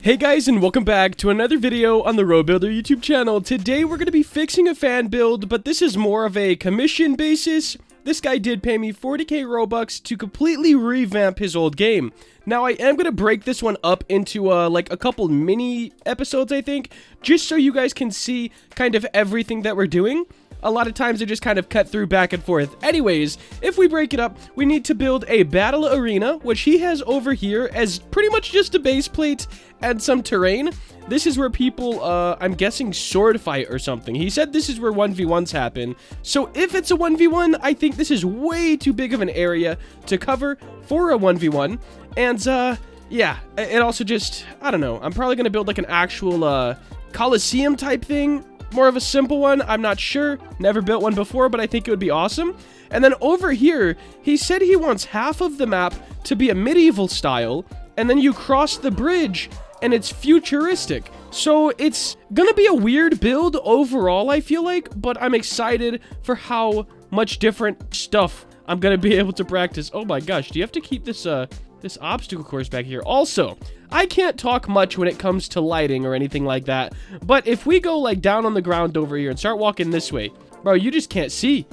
Hey guys, and welcome back to another video on the RoBuilder YouTube channel. Today we're going to be fixing a fan build, but this is more of a commission basis. This guy did pay me 40k Robux to completely revamp his old game. Now I am going to break this one up into like a couple mini episodes, I think, just so you guys can see kind of everything that we're doing. A lot of times I just kind of cut through back and forth. Anyways, if we break it up, we need to build a battle arena, which he has over here as pretty much just a base plate and some terrain. This is where people, I'm guessing, sword fight or something. He said this is where 1v1s happen. So if it's a 1v1, I think this is way too big of an area to cover for a 1v1. And, yeah, it also just, I don't know. I'm probably going to build like an actual, Coliseum type thing. More of a simple one, I'm not sure. Never built one before, but I think it would be awesome. And then over here, he said he wants half of the map to be a medieval style, and then you cross the bridge, and it's futuristic. So it's gonna be a weird build overall, I feel like, but I'm excited for how much different stuff I'm gonna be able to practice. Oh my gosh, do you have to keep this, this obstacle course back here? Also, I can't talk much when it comes to lighting or anything like that, but if we go like down on the ground over here and start walking this way, bro, you just can't see.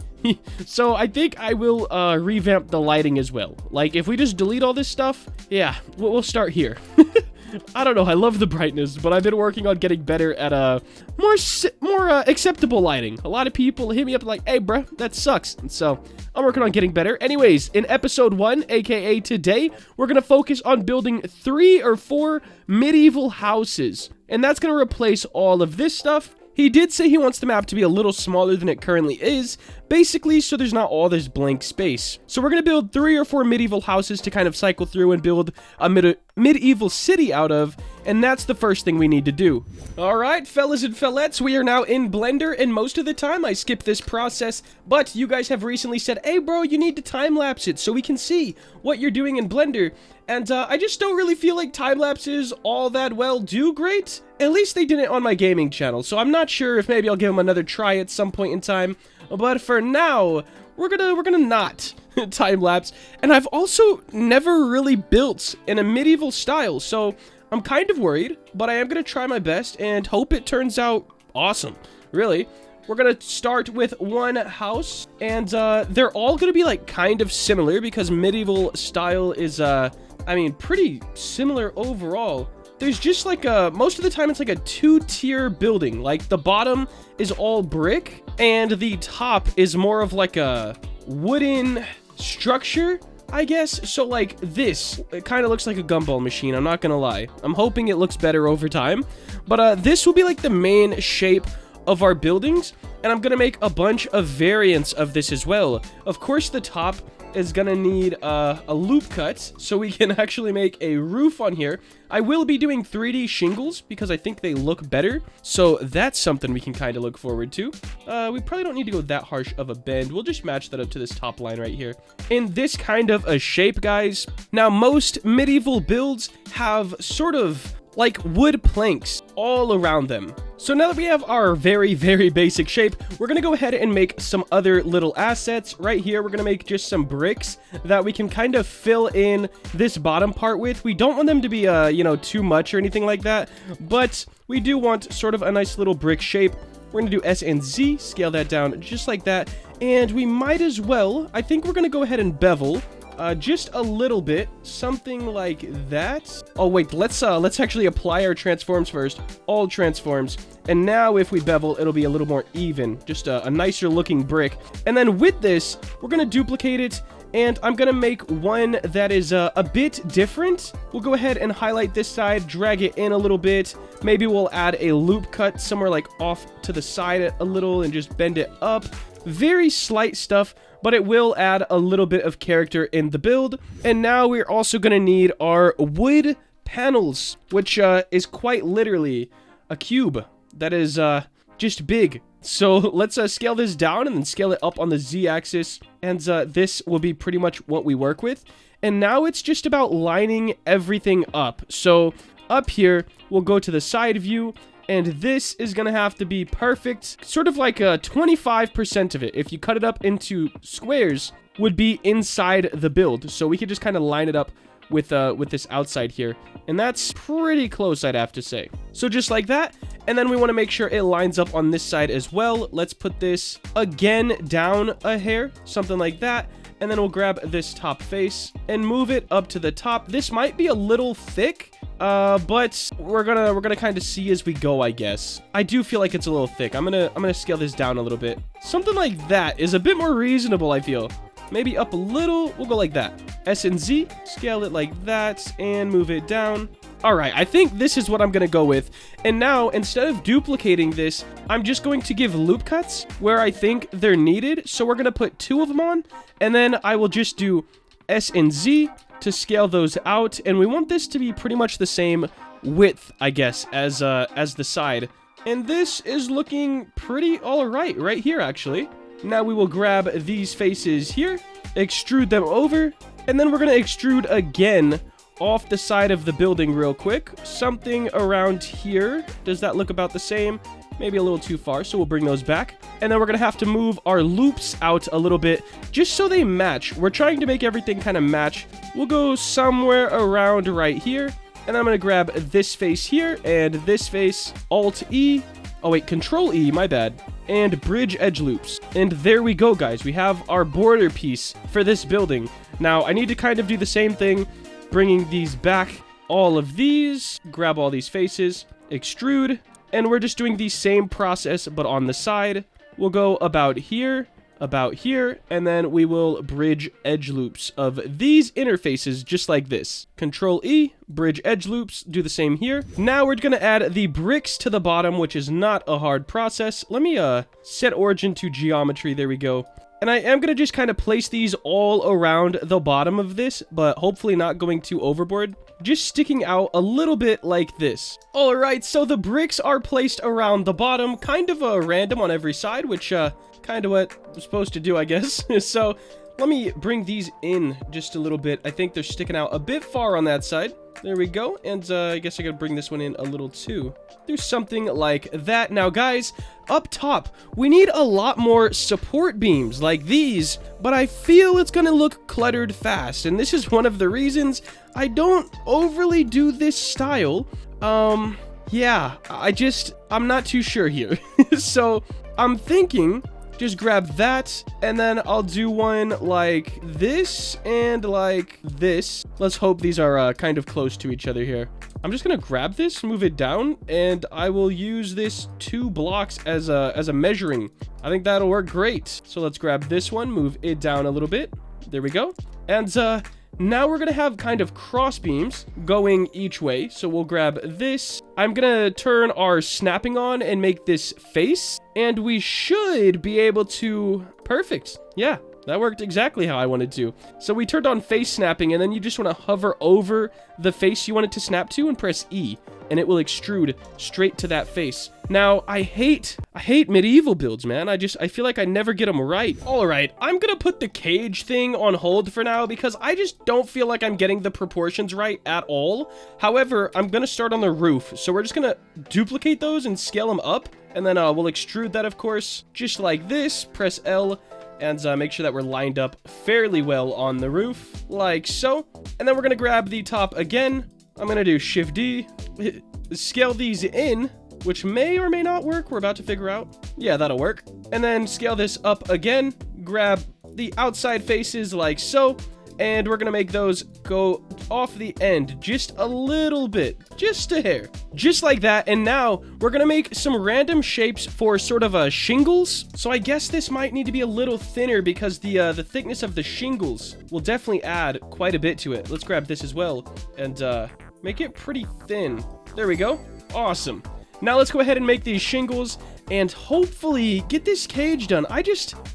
So I think I will revamp the lighting as well. Like if we just delete all this stuff, yeah, we'll start here. I don't know, I love the brightness, but I've been working on getting better at more acceptable lighting. A lot of people hit me up like, hey bruh, that sucks. And so I'm working on getting better. Anyways, in episode 1, aka today, we're gonna focus on building 3 or 4 medieval houses. And that's gonna replace all of this stuff. He did say he wants the map to be a little smaller than it currently is, basically so there's not all this blank space. So we're going to build 3 or 4 medieval houses to kind of cycle through and build a medieval city out of, and that's the first thing we need to do. Alright, fellas and fellettes, we are now in Blender, and most of the time I skip this process, but you guys have recently said, hey bro, you need to time-lapse it so we can see what you're doing in Blender. And I just don't really feel like time-lapses all that well do great. At least they didn't on my gaming channel, so I'm not sure if maybe I'll give them another try at some point in time. But for now, we're gonna not time-lapse. And I've also never really built in a medieval style, so I'm kind of worried, but I am gonna try my best and hope it turns out awesome, really. We're gonna start with one house, and they're all gonna be like kind of similar because medieval style is I mean, pretty similar overall. There's just like most of the time it's like a 2-tier building. Like the bottom is all brick and the top is more of like a wooden structure, I guess. So like this, it kind of looks like a gumball machine, I'm not gonna lie. I'm hoping it looks better over time. But this will be like the main shape of our buildings, and I'm gonna make a bunch of variants of this as well. Of course, the top is gonna need a loop cut so we can actually make a roof on here. I will be doing 3D shingles because I think they look better, so that's something we can kind of look forward to. We probably don't need to go that harsh of a bend. We'll just match that up to this top line right here in this kind of a shape, guys. Now, most medieval builds have sort of like wood planks all around them. So now that we have our very, very basic shape, we're gonna go ahead and make some other little assets. Right here, we're gonna make just some bricks that we can kind of fill in this bottom part with. We don't want them to be, you know, too much or anything like that, but we do want sort of a nice little brick shape. We're gonna do S and Z, scale that down just like that, and we might as well, I think we're gonna go ahead and bevel just a little bit, something like that. Oh wait, let's actually apply our transforms first. All transforms, and now if we bevel, it'll be a little more even, just a nicer looking brick. And then with this, we're gonna duplicate it, and I'm gonna make one that is a bit different. We'll go ahead and highlight this side, drag it in a little bit. Maybe we'll add a loop cut somewhere like off to the side a little and just bend it up. Very slight stuff, but it will add a little bit of character in the build. And now we're also going to need our wood panels, which is quite literally a cube that is just big. So let's scale this down and then scale it up on the Z-axis, and this will be pretty much what we work with. And now it's just about lining everything up. So up here, we'll go to the side view, and this is gonna have to be perfect, sort of like 25% of it, if you cut it up into squares, would be inside the build. So we could just kind of line it up with this outside here. And that's pretty close, I'd have to say. So just like that. And then we want to make sure it lines up on this side as well. Let's put this again down a hair, something like that. And then we'll grab this top face and move it up to the top. This might be a little thick, but we're gonna kind of see as we go, I guess. I do feel like it's a little thick. I'm gonna scale this down a little bit. Something like that is a bit more reasonable, I feel. Maybe up a little. We'll go like that. S and Z, scale it like that, and move it down. All right, I think this is what I'm gonna go with. And now, instead of duplicating this, I'm just going to give loop cuts where I think they're needed. So we're gonna put 2 of them on, and then I will just do S and Z to scale those out. And we want this to be pretty much the same width, I guess, as the side. And this is looking pretty all right here, actually. Now we will grab these faces here, extrude them over, and then we're gonna extrude again off the side of the building real quick. Something around here. Does that look about the same? Maybe a little too far, so we'll bring those back. And then we're gonna have to move our loops out a little bit, just so they match. We're trying to make everything kind of match. We'll go somewhere around right here. And I'm gonna grab this face here, and this face, Alt-E. Oh wait, Control-E, my bad. And bridge edge loops. And there we go, guys. We have our border piece for this building. Now, I need to kind of do the same thing, bringing these back. All of these, grab all these faces, extrude, and we're just doing the same process, but on the side. We'll go about here, and then we will bridge edge loops of these interfaces just like this. Control E, bridge edge loops, do the same here. Now we're gonna add the bricks to the bottom, which is not a hard process. Let me set origin to geometry, there we go. And I am gonna just kind of place these all around the bottom of this, but hopefully not going too overboard. Just sticking out a little bit like this. All right, so the bricks are placed around the bottom, kind of random on every side, which kind of what I'm supposed to do, I guess. So let me bring these in just a little bit. I think they're sticking out a bit far on that side. There we go. And I guess I gotta bring this one in a little too. Do something like that. Now, guys, up top, we need a lot more support beams like these, but I feel it's gonna look cluttered fast. And this is one of the reasons I don't overly do this style. Yeah, I'm not too sure here. So I'm thinking just grab that, and then I'll do one like this and like this. Let's hope these are kind of close to each other here. I'm just gonna grab this, move it down, and I will use this 2 blocks as a measuring. I think that'll work great. So let's grab this one, move it down a little bit. There we go. And now we're gonna have kind of cross beams going each way. So we'll grab this. I'm gonna turn our snapping on and make this face, and we should be able to... Perfect. Yeah, that worked exactly how I wanted to. So we turned on face snapping, and then you just want to hover over the face you want it to snap to and press E, and it will extrude straight to that face. Now, I hate medieval builds, man. I feel like I never get them right. All right, I'm gonna put the cage thing on hold for now because I just don't feel like I'm getting the proportions right at all. However, I'm gonna start on the roof. So we're just gonna duplicate those and scale them up. And then we'll extrude that, of course, just like this. Press L and make sure that we're lined up fairly well on the roof, like so. And then we're gonna grab the top again. I'm gonna do Shift D, scale these in, which may or may not work. We're about to figure out. Yeah, that'll work. And then scale this up again, grab the outside faces like so, and we're gonna make those go off the end just a little bit, just a hair, just like that. And now we're gonna make some random shapes for sort of shingles. So I guess this might need to be a little thinner because the thickness of the shingles will definitely add quite a bit to it. Let's grab this as well and make it pretty thin. There we go. Awesome. Now let's go ahead and make these shingles and hopefully get this cage done. I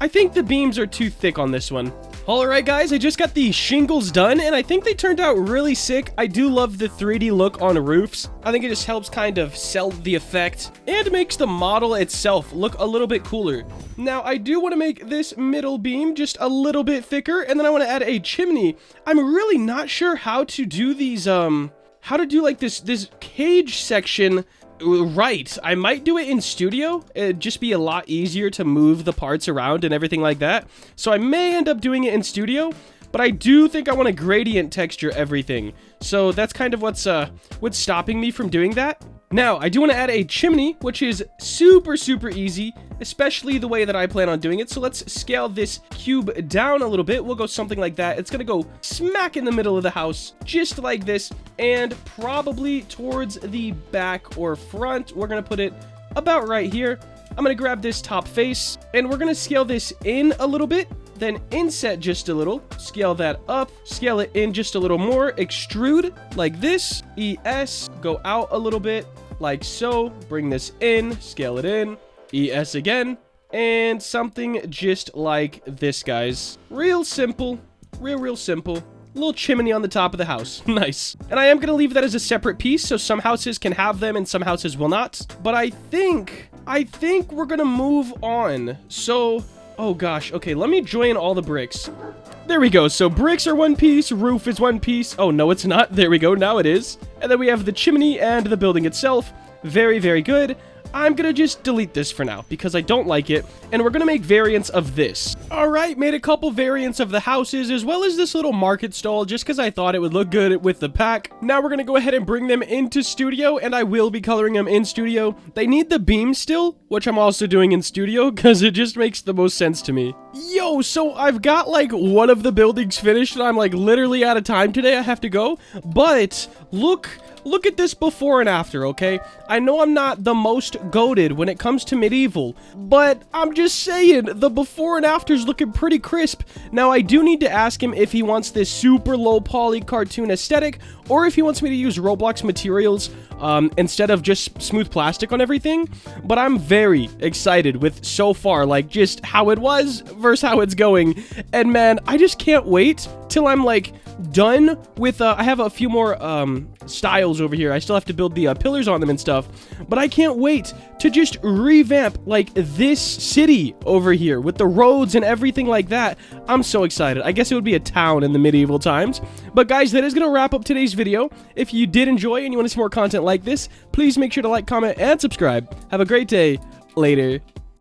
think the beams are too thick on this one. Alright guys, I just got the shingles done and I think they turned out really sick. I do love the 3D look on roofs. I think it just helps kind of sell the effect and makes the model itself look a little bit cooler. Now I do want to make this middle beam just a little bit thicker, and then I want to add a chimney. I'm really not sure how to do these, how to do like this cage section right. I might do it in studio. It'd just be a lot easier to move the parts around and everything like that. So I may end up doing it in studio, but I do think I want to gradient texture everything. So that's kind of what's stopping me from doing that. Now, I do want to add a chimney, which is super, super easy, especially the way that I plan on doing it. So let's scale this cube down a little bit. We'll go something like that. It's going to go smack in the middle of the house, just like this, and probably towards the back or front. We're going to put it about right here. I'm going to grab this top face, and we're going to scale this in a little bit, then inset just a little, scale that up, scale it in just a little more, extrude like this, ES, go out a little bit, like so, bring this in, scale it in, ES again, and something just like this, guys. Real simple, real simple. Little chimney on the top of the house. Nice. And I am going to leave that as a separate piece, so some houses can have them and some houses will not. But I think we're going to move on. So, oh gosh. Okay, let me join all the bricks. There we go. So bricks are one piece, roof is one piece. Oh, no, it's not. There we go. Now it is. And then we have the chimney and the building itself. Very, very good. I'm gonna just delete this for now because I don't like it, and we're gonna make variants of this. Alright, made a couple variants of the houses as well as this little market stall just because I thought it would look good with the pack. Now we're gonna go ahead and bring them into studio, and I will be coloring them in studio. They need the beam still, which I'm also doing in studio because it just makes the most sense to me. Yo, so I've got like one of the buildings finished and I'm like literally out of time today. I have to go, but look at this before and after, okay? I know I'm not the most goated when it comes to medieval, but I'm just saying, the before and after's looking pretty crisp. Now, I do need to ask him if he wants this super low poly cartoon aesthetic, or if he wants me to use Roblox materials instead of just smooth plastic on everything. But I'm very excited with so far, like just how it was versus how it's going. And man, I just can't wait till I'm like done with I have a few more styles over here. I still have to build the pillars on them and stuff, but I can't wait to just revamp like this city over here with the roads and everything like that. I'm so excited. I guess it would be a town in the medieval times. But guys, that is gonna wrap up today's video. If you did enjoy and you want to see more content like this, please make sure to like, comment, and subscribe. Have a great day. Later.